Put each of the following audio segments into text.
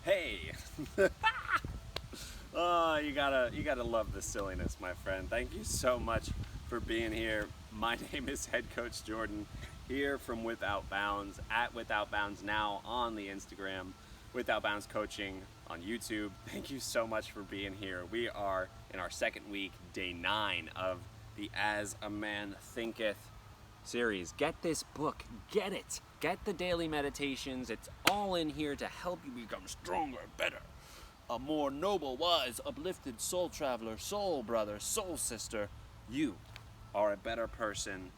Hey! Oh, you gotta love the silliness, my friend. Thank you so much for being here. My name is Head Coach Jordan, here from Without Bounds, at Without Bounds now on the Instagram, Without Bounds Coaching on YouTube. Thank you so much for being here. We are in our second week, day 9 of the As a Man Thinketh series. Get this book, get it. Get the daily meditations. It's all in here to help you become stronger, better, a more noble, wise, uplifted soul traveler, soul brother, soul sister. You are a better person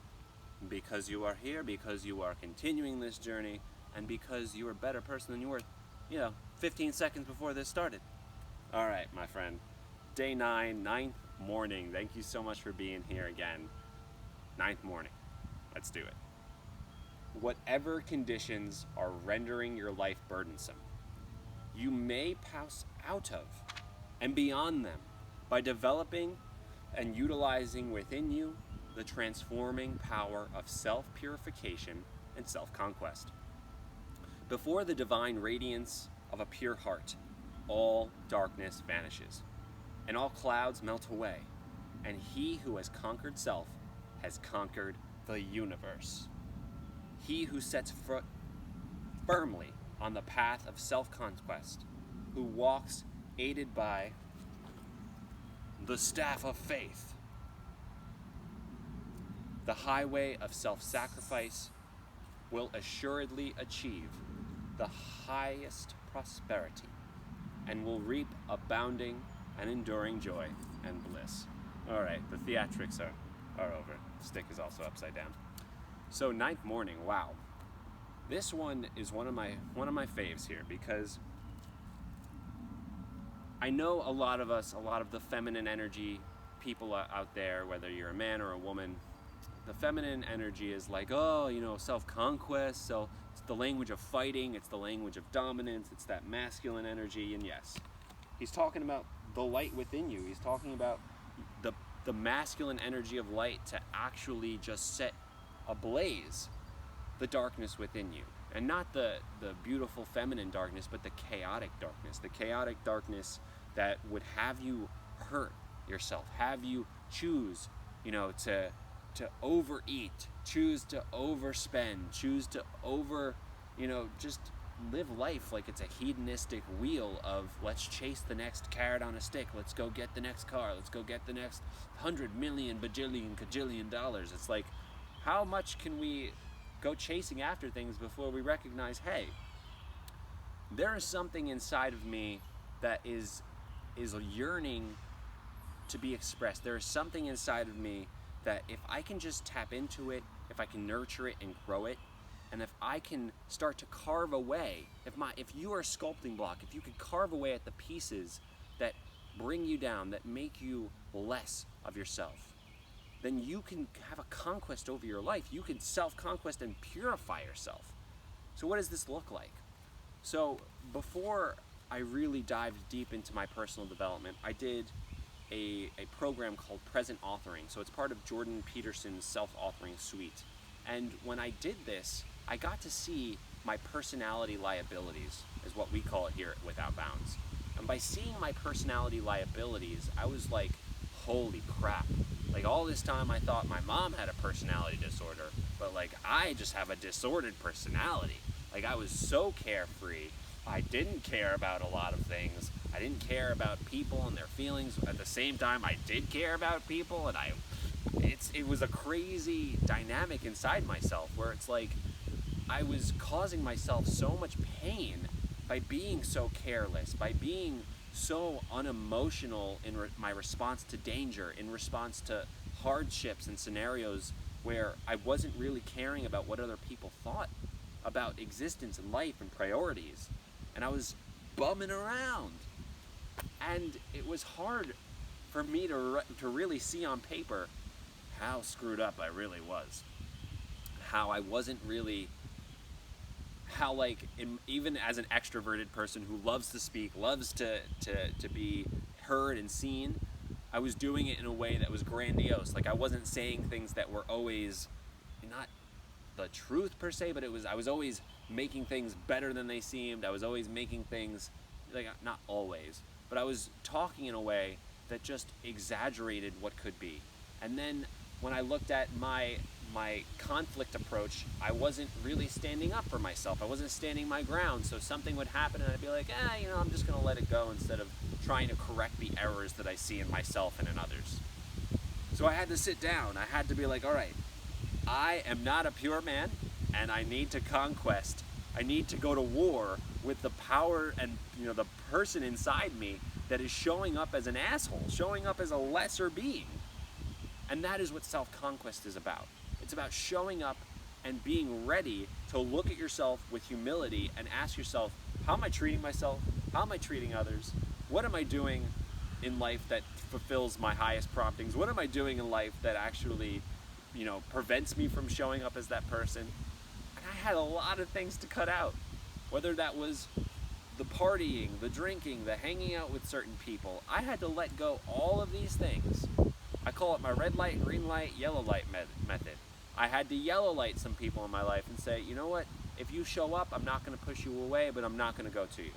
because you are here, because you are continuing this journey, and because you are a better person than you were, 15 seconds before this started. All right, my friend. Day 9, 9th morning. Thank you so much for being here again. 9th morning. Let's do it. Whatever conditions are rendering your life burdensome, you may pass out of and beyond them by developing and utilizing within you the transforming power of self-purification and self-conquest. Before the divine radiance of a pure heart, all darkness vanishes, and all clouds melt away, and he who has conquered self has conquered the universe. He who sets foot firmly on the path of self-conquest, who walks aided by the staff of faith, the highway of self-sacrifice, will assuredly achieve the highest prosperity and will reap abounding and enduring joy and bliss. All right, the theatrics are over. The stick is also upside down. So 9th morning, wow. This one is one of my faves here because I know a lot of us, a lot of the feminine energy people out there, whether you're a man or a woman, the feminine energy is like, self-conquest, so it's the language of fighting, it's the language of dominance, it's that masculine energy, and yes, he's talking about the light within you. He's talking about the masculine energy of light to actually just set ablaze the darkness within you. And not the beautiful feminine darkness, but the chaotic darkness that would have you hurt yourself, have you choose, to overeat, choose to overspend, choose to just live life like it's a hedonistic wheel of let's chase the next carrot on a stick, let's go get the next car, let's go get the next 100 million bajillion kajillion dollars. It's like, how much can we go chasing after things before we recognize, hey, there is something inside of me that is yearning to be expressed. There is something inside of me that if I can just tap into it, if I can nurture it and grow it, and if I can start to carve away, if you are a sculpting block, if you could carve away at the pieces that bring you down, that make you less of yourself, then you can have a conquest over your life. You can self-conquest and purify yourself. So what does this look like? So before I really dived deep into my personal development, I did a program called Present Authoring. So it's part of Jordan Peterson's self-authoring suite. And when I did this, I got to see my personality liabilities, is what we call it here at Without Bounds. And by seeing my personality liabilities, I was like, holy crap. Like all this time I thought my mom had a personality disorder, but like I just have a disordered personality. Like I was so carefree. I didn't care about a lot of things. I didn't care about people and their feelings. At the same time, I did care about people, and it was a crazy dynamic inside myself where it's like I was causing myself so much pain by being so careless, by being so unemotional in my response to danger, in response to hardships and scenarios where I wasn't really caring about what other people thought about existence and life and priorities. And I was bumming around. And it was hard for me to really see on paper how screwed up I really was. How I wasn't really, even as an extroverted person who loves to speak, loves to be heard and seen, I was doing it in a way that was grandiose. Like I wasn't saying things that were always not the truth per se, but I was always making things better than they seemed. I was always making things like not always, but I was talking in a way that just exaggerated what could be. And then when I looked at my conflict approach, I wasn't really standing up for myself. I wasn't standing my ground. So something would happen and I'd be like, I'm just gonna let it go instead of trying to correct the errors that I see in myself and in others. So I had to sit down. I had to be like, all right, I am not a pure man and I need to conquest. I need to go to war with the power and the person inside me that is showing up as an asshole, showing up as a lesser being. And that is what self-conquest is about. It's about showing up and being ready to look at yourself with humility and ask yourself, how am I treating myself? How am I treating others? What am I doing in life that fulfills my highest promptings? What am I doing in life that actually, prevents me from showing up as that person? And I had a lot of things to cut out, whether that was the partying, the drinking, the hanging out with certain people. I had to let go all of these things. I call it my red light, green light, yellow light method. I had to yellow light some people in my life and say, you know what, if you show up, I'm not going to push you away, but I'm not going to go to you.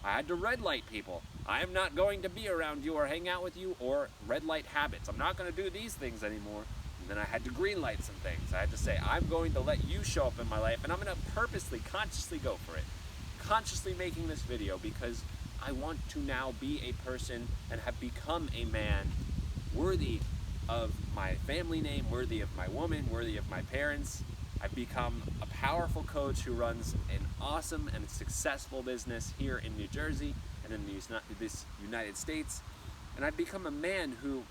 I had to red light people. I am not going to be around you or hang out with you, or red light habits. I'm not going to do these things anymore. And then I had to green light some things. I had to say, I'm going to let you show up in my life, and I'm going to purposely, consciously go for it. Consciously making this video because I want to now be a person and have become a man worthy of my family name, worthy of my woman, worthy of my parents. I've become a powerful coach who runs an awesome and successful business here in New Jersey and in this United States. And I've become a man who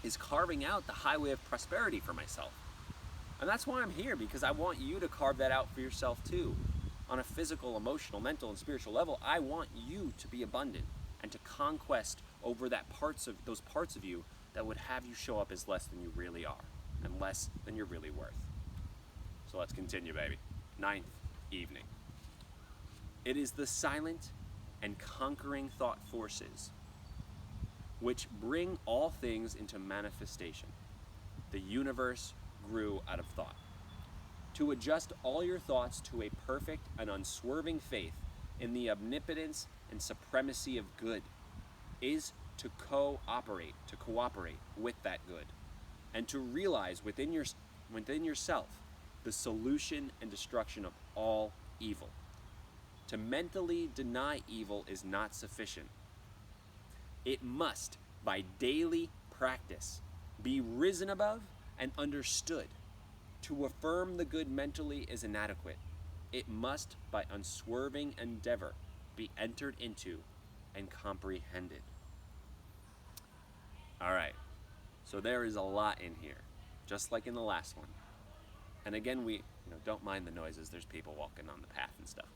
is carving out the highway of prosperity for myself. And that's why I'm here, because I want you to carve that out for yourself too. On a physical, emotional, mental, and spiritual level, I want you to be abundant and to conquest over those parts of you that would have you show up as less than you really are and less than you're really worth. So let's continue, baby. 9th evening. It is the silent and conquering thought forces which bring all things into manifestation. The universe grew out of thought. To adjust all your thoughts to a perfect and unswerving faith in the omnipotence and supremacy of good is to cooperate with that good, and to realize within yourself the solution and destruction of all evil. To mentally deny evil is not sufficient. It must, by daily practice, be risen above and understood. To affirm the good mentally is inadequate. It must, by unswerving endeavor, be entered into and comprehended. All right, so there is a lot in here, just like in the last one. And again, we don't mind the noises. There's people walking on the path and stuff.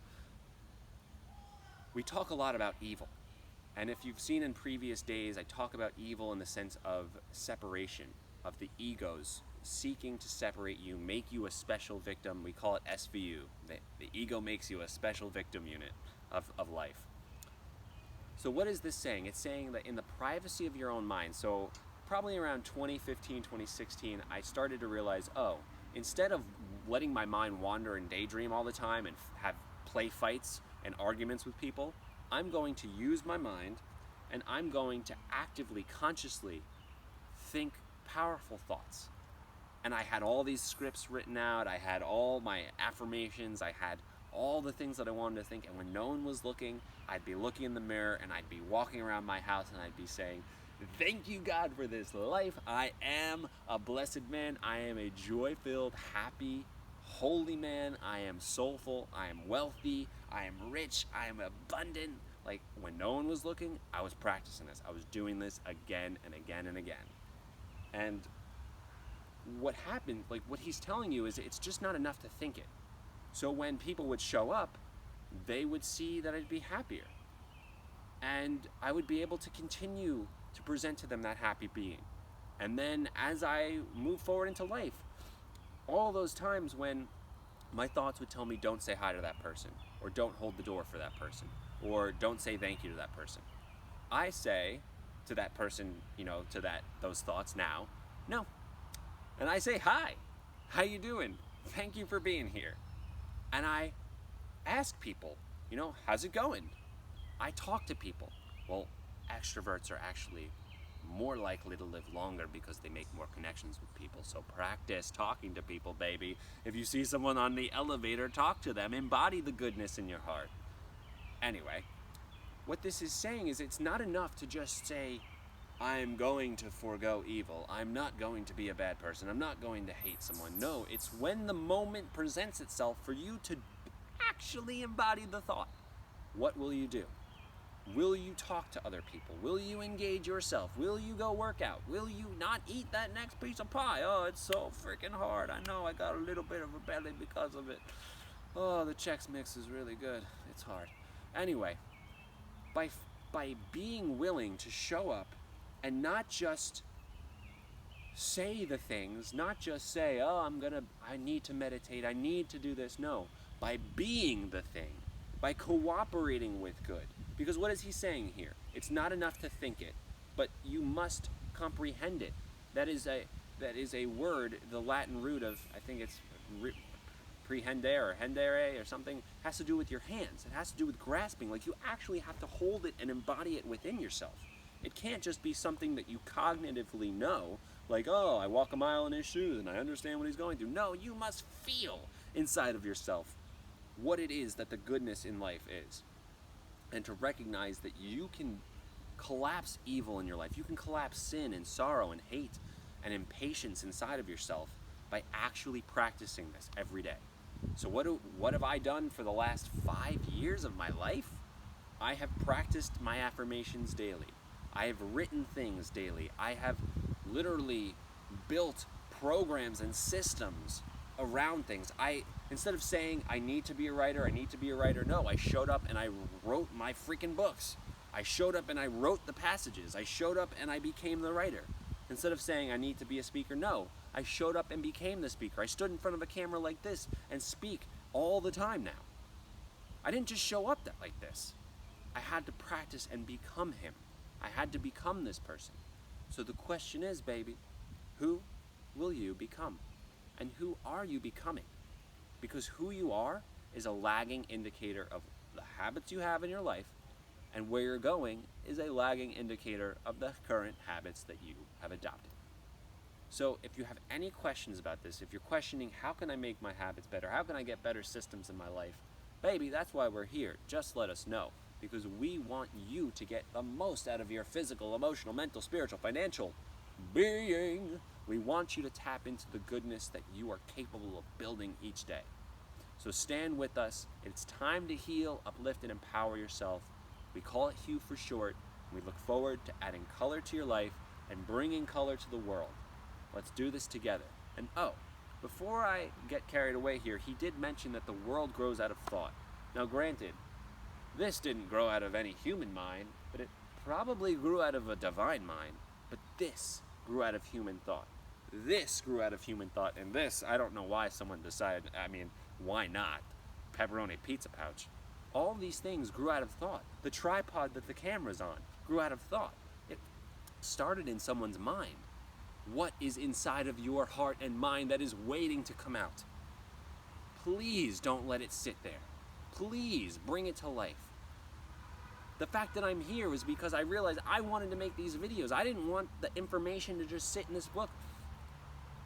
We talk a lot about evil. And if you've seen in previous days, I talk about evil in the sense of separation, of the egos seeking to separate you, make you a special victim. We call it SVU. The ego makes you a special victim unit of life. So what is this saying? It's saying that in the privacy of your own mind, so probably around 2015, 2016, I started to realize, instead of letting my mind wander and daydream all the time and have play fights and arguments with people, I'm going to use my mind and I'm going to actively, consciously think powerful thoughts. And I had all these scripts written out, I had all my affirmations, I had all the things that I wanted to think, and when no one was looking, I'd be looking in the mirror and I'd be walking around my house and I'd be saying, thank you, God, for this life. I am a blessed man. I am a joy-filled, happy, holy man. I am soulful. I am wealthy. I am rich. I am abundant. Like, when no one was looking, I was practicing this. I was doing this again and again and again. And what happened, like what he's telling you, is it's just not enough to think it. So when people would show up, they would see that I'd be happier. And I would be able to continue to present to them that happy being. And then as I move forward into life, all those times when my thoughts would tell me, don't say hi to that person, or don't hold the door for that person, or don't say thank you to that person, I say to that person, those thoughts now, no. And I say, hi, how you doing? Thank you for being here. And I ask people, how's it going? I talk to people. Well, extroverts are actually more likely to live longer because they make more connections with people. So practice talking to people, baby. If you see someone on the elevator, talk to them. Embody the goodness in your heart. Anyway, what this is saying is it's not enough to just say, I'm going to forego evil. I'm not going to be a bad person. I'm not going to hate someone. No, it's when the moment presents itself for you to actually embody the thought. What will you do? Will you talk to other people? Will you engage yourself? Will you go work out? Will you not eat that next piece of pie? Oh, it's so freaking hard. I know I got a little bit of a belly because of it. Oh, the Chex Mix is really good. It's hard. Anyway, by being willing to show up and not just say the things, not just say, oh, I need to meditate, I need to do this. No, by being the thing, by cooperating with good. Because what is he saying here? It's not enough to think it, but you must comprehend it. That is a word, the Latin root of, I think it's prehendere or hendere or something, has to do with your hands. It has to do with grasping. Like, you actually have to hold it and embody it within yourself. It can't just be something that you cognitively know, like, oh, I walk a mile in his shoes and I understand what he's going through. No, you must feel inside of yourself what it is that the goodness in life is. And to recognize that you can collapse evil in your life. You can collapse sin and sorrow and hate and impatience inside of yourself by actually practicing this every day. So what have I done for the last 5 years of my life? I have practiced my affirmations daily. I have written things daily. I have literally built programs and systems around things. Instead of saying, I need to be a writer, no, I showed up and I wrote my freaking books. I showed up and I wrote the passages. I showed up and I became the writer. Instead of saying, I need to be a speaker, no, I showed up and became the speaker. I stood in front of a camera like this and speak all the time now. I didn't just show up like this. I had to practice and become him. I had to become this person. So the question is, baby, who will you become? And who are you becoming? Because who you are is a lagging indicator of the habits you have in your life, and where you're going is a lagging indicator of the current habits that you have adopted. So if you have any questions about this, if you're questioning, how can I make my habits better? How can I get better systems in my life? Baby, that's why we're here. Just let us know. Because we want you to get the most out of your physical, emotional, mental, spiritual, financial being. We want you to tap into the goodness that you are capable of building each day. So stand with us. It's time to heal, uplift, and empower yourself. We call it HUE for short. We look forward to adding color to your life and bringing color to the world. Let's do this together. And before I get carried away here, he did mention that the world grows out of thought. Now granted, this didn't grow out of any human mind, but it probably grew out of a divine mind. But this grew out of human thought. This grew out of human thought. And this, I don't know why someone decided, why not? Pepperoni pizza pouch. All these things grew out of thought. The tripod that the camera's on grew out of thought. It started in someone's mind. What is inside of your heart and mind that is waiting to come out? Please don't let it sit there. Please bring it to life. The fact that I'm here is because I realized I wanted to make these videos. I didn't want the information to just sit in this book.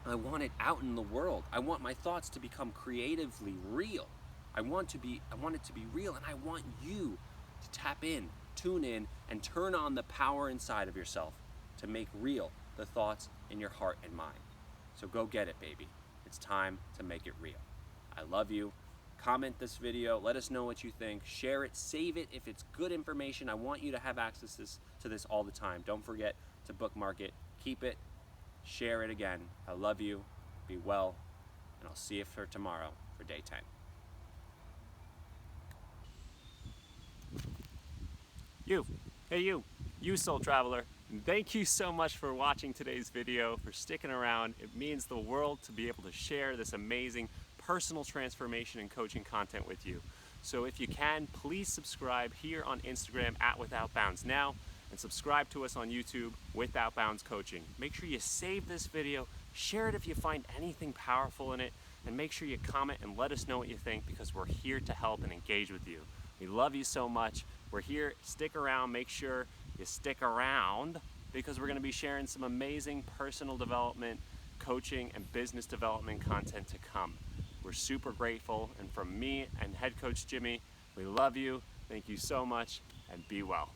I want it out in the world. I want my thoughts to become creatively real. I want it to be real, and I want you to tap in, tune in, and turn on the power inside of yourself to make real the thoughts in your heart and mind. So go get it, baby. It's time to make it real. I love you. Comment this video. Let us know what you think. Share it. Save it if it's good information. I want you to have access to this all the time. Don't forget to bookmark it. Keep it. Share it again. I love you. Be well. And I'll see you for tomorrow for day 10. You soul traveler. Thank you so much for watching today's video, for sticking around. It means the world to be able to share this amazing personal transformation and coaching content with you. So if you can, please subscribe here on Instagram at Without Bounds Now, and subscribe to us on YouTube, Without Bounds Coaching. Make sure you save this video, share it if you find anything powerful in it, and make sure you comment and let us know what you think, because we're here to help and engage with you. We love you so much. We're here, stick around, make sure you stick around because we're gonna be sharing some amazing personal development, coaching, and business development content to come. We're super grateful, and from me and head coach Jimmy, we love you, thank you so much, and be well.